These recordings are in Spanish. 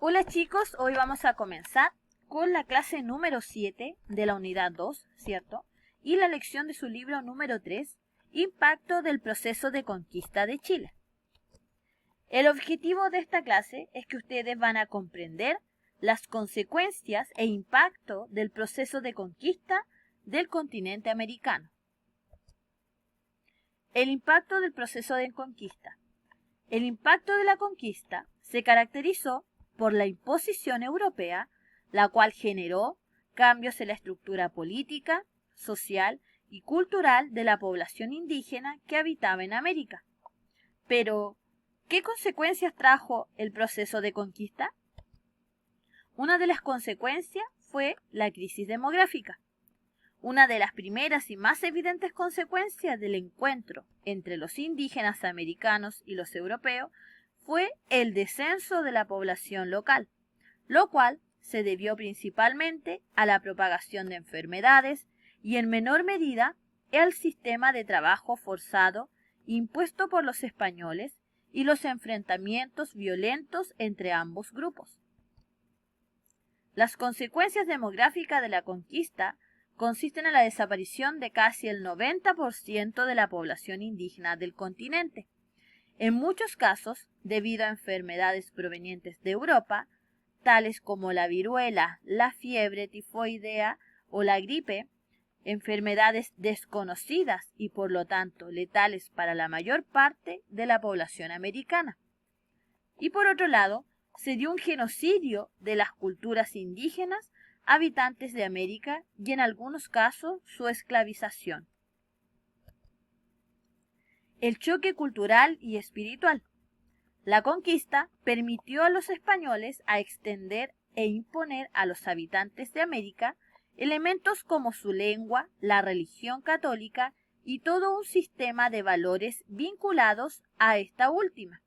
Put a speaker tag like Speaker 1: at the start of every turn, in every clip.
Speaker 1: Hola chicos, hoy vamos a comenzar con la clase número 7 de la unidad 2, ¿cierto? Y la lección de su libro número 3, Impacto del proceso de conquista de Chile. El objetivo de esta clase es que ustedes van a comprender las consecuencias e impacto del proceso de conquista del continente americano. El impacto del proceso de conquista. El impacto de la conquista se caracterizó por la imposición europea, la cual generó cambios en la estructura política, social y cultural de la población indígena que habitaba en América. Pero, ¿qué consecuencias trajo el proceso de conquista? Una de las consecuencias fue la crisis demográfica. Una de las primeras y más evidentes consecuencias del encuentro entre los indígenas americanos y los europeos fue el descenso de la población local, lo cual se debió principalmente a la propagación de enfermedades y en menor medida al sistema de trabajo forzado impuesto por los españoles y los enfrentamientos violentos entre ambos grupos. Las consecuencias demográficas de la conquista consisten en la desaparición de casi el 90% de la población indígena del continente, en muchos casos debido a enfermedades provenientes de Europa, tales como la viruela, la fiebre tifoidea o la gripe, enfermedades desconocidas y por lo tanto letales para la mayor parte de la población americana. Y por otro lado, se dio un genocidio de las culturas indígenas habitantes de América y en algunos casos su esclavización. El choque cultural y espiritual. La conquista permitió a los españoles a extender e imponer a los habitantes de América elementos como su lengua, la religión católica y todo un sistema de valores vinculados a esta última.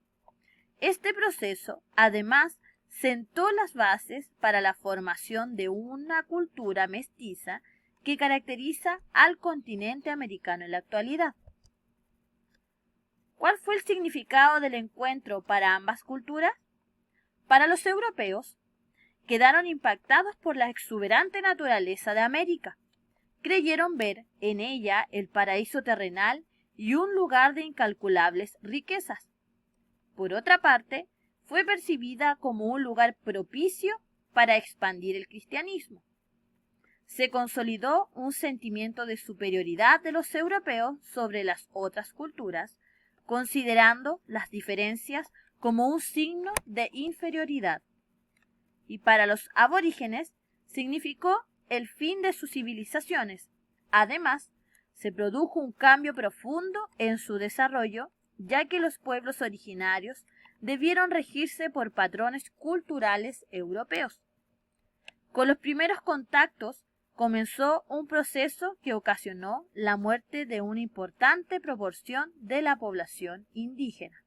Speaker 1: Este proceso, además, sentó las bases para la formación de una cultura mestiza que caracteriza al continente americano en la actualidad. ¿Cuál fue el significado del encuentro para ambas culturas? Para los europeos, quedaron impactados por la exuberante naturaleza de América. Creyeron ver en ella el paraíso terrenal y un lugar de incalculables riquezas. Por otra parte, fue percibida como un lugar propicio para expandir el cristianismo. Se consolidó un sentimiento de superioridad de los europeos sobre las otras culturas, considerando las diferencias como un signo de inferioridad. Y para los aborígenes significó el fin de sus civilizaciones. Además, se produjo un cambio profundo en su desarrollo, ya que los pueblos originarios debieron regirse por patrones culturales europeos. Con los primeros contactos comenzó un proceso que ocasionó la muerte de una importante proporción de la población indígena.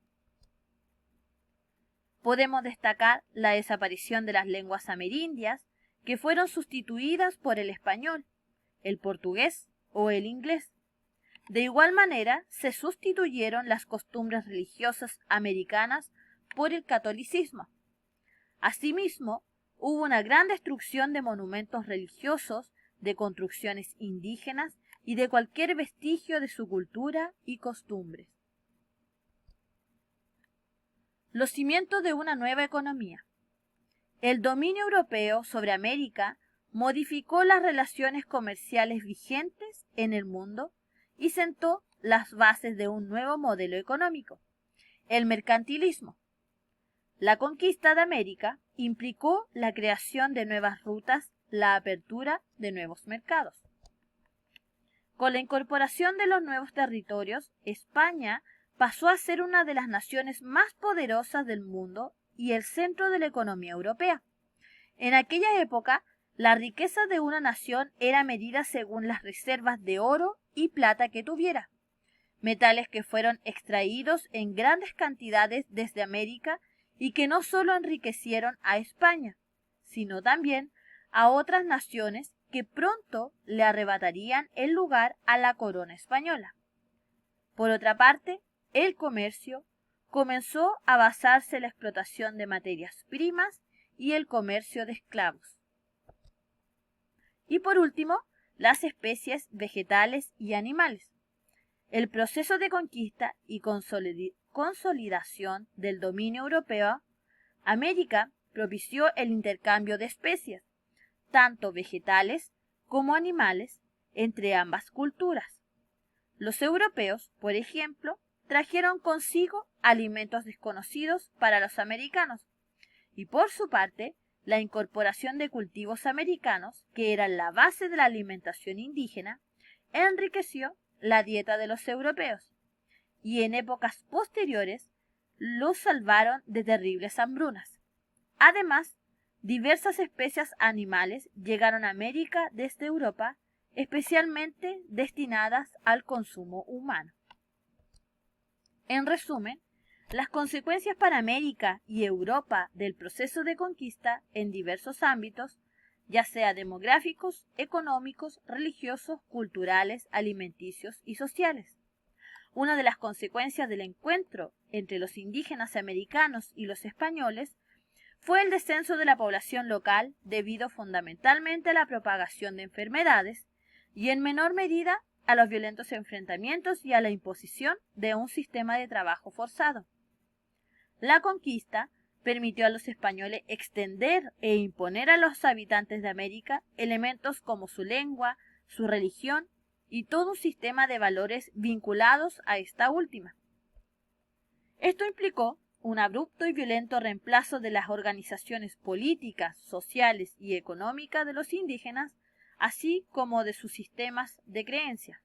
Speaker 1: Podemos destacar la desaparición de las lenguas amerindias, que fueron sustituidas por el español, el portugués o el inglés. De igual manera, se sustituyeron las costumbres religiosas americanas por el catolicismo. Asimismo, hubo una gran destrucción de monumentos religiosos, de construcciones indígenas y de cualquier vestigio de su cultura y costumbres. Los cimientos de una nueva economía. El dominio europeo sobre América modificó las relaciones comerciales vigentes en el mundo y sentó las bases de un nuevo modelo económico, el mercantilismo. La conquista de América implicó la creación de nuevas rutas, la apertura de nuevos mercados. Con la incorporación de los nuevos territorios, España pasó a ser una de las naciones más poderosas del mundo y el centro de la economía europea. En aquella época, la riqueza de una nación era medida según las reservas de oro y plata que tuviera, metales que fueron extraídos en grandes cantidades desde América y que no solo enriquecieron a España, sino también a otras naciones que pronto le arrebatarían el lugar a la corona española. Por otra parte, el comercio comenzó a basarse en la explotación de materias primas y el comercio de esclavos. Y por último, las especies vegetales y animales. El proceso de conquista y consolidación del dominio europeo, América propició el intercambio de especies, tanto vegetales como animales, entre ambas culturas. Los europeos, por ejemplo, trajeron consigo alimentos desconocidos para los americanos, y por su parte, la incorporación de cultivos americanos, que eran la base de la alimentación indígena, enriqueció la dieta de los europeos, y en épocas posteriores los salvaron de terribles hambrunas. Además, diversas especies animales llegaron a América desde Europa, especialmente destinadas al consumo humano. En resumen, las consecuencias para América y Europa del proceso de conquista en diversos ámbitos, ya sea demográficos, económicos, religiosos, culturales, alimenticios y sociales. Una de las consecuencias del encuentro entre los indígenas americanos y los españoles fue el descenso de la población local debido fundamentalmente a la propagación de enfermedades y en menor medida a los violentos enfrentamientos y a la imposición de un sistema de trabajo forzado. La conquista permitió a los españoles extender e imponer a los habitantes de América elementos como su lengua, su religión y todo un sistema de valores vinculados a esta última. Esto implicó un abrupto y violento reemplazo de las organizaciones políticas, sociales y económicas de los indígenas, así como de sus sistemas de creencias.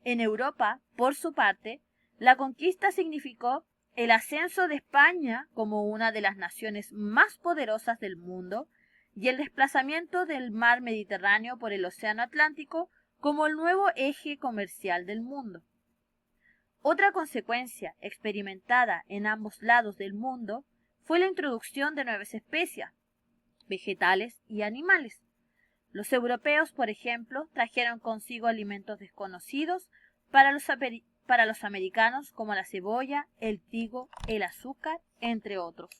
Speaker 1: En Europa, por su parte, la conquista significó el ascenso de España como una de las naciones más poderosas del mundo y el desplazamiento del mar Mediterráneo por el Océano Atlántico como el nuevo eje comercial del mundo. Otra consecuencia experimentada en ambos lados del mundo fue la introducción de nuevas especies, vegetales y animales. Los europeos, por ejemplo, trajeron consigo alimentos desconocidos para los americanos como la cebolla, el trigo, el azúcar, entre otros.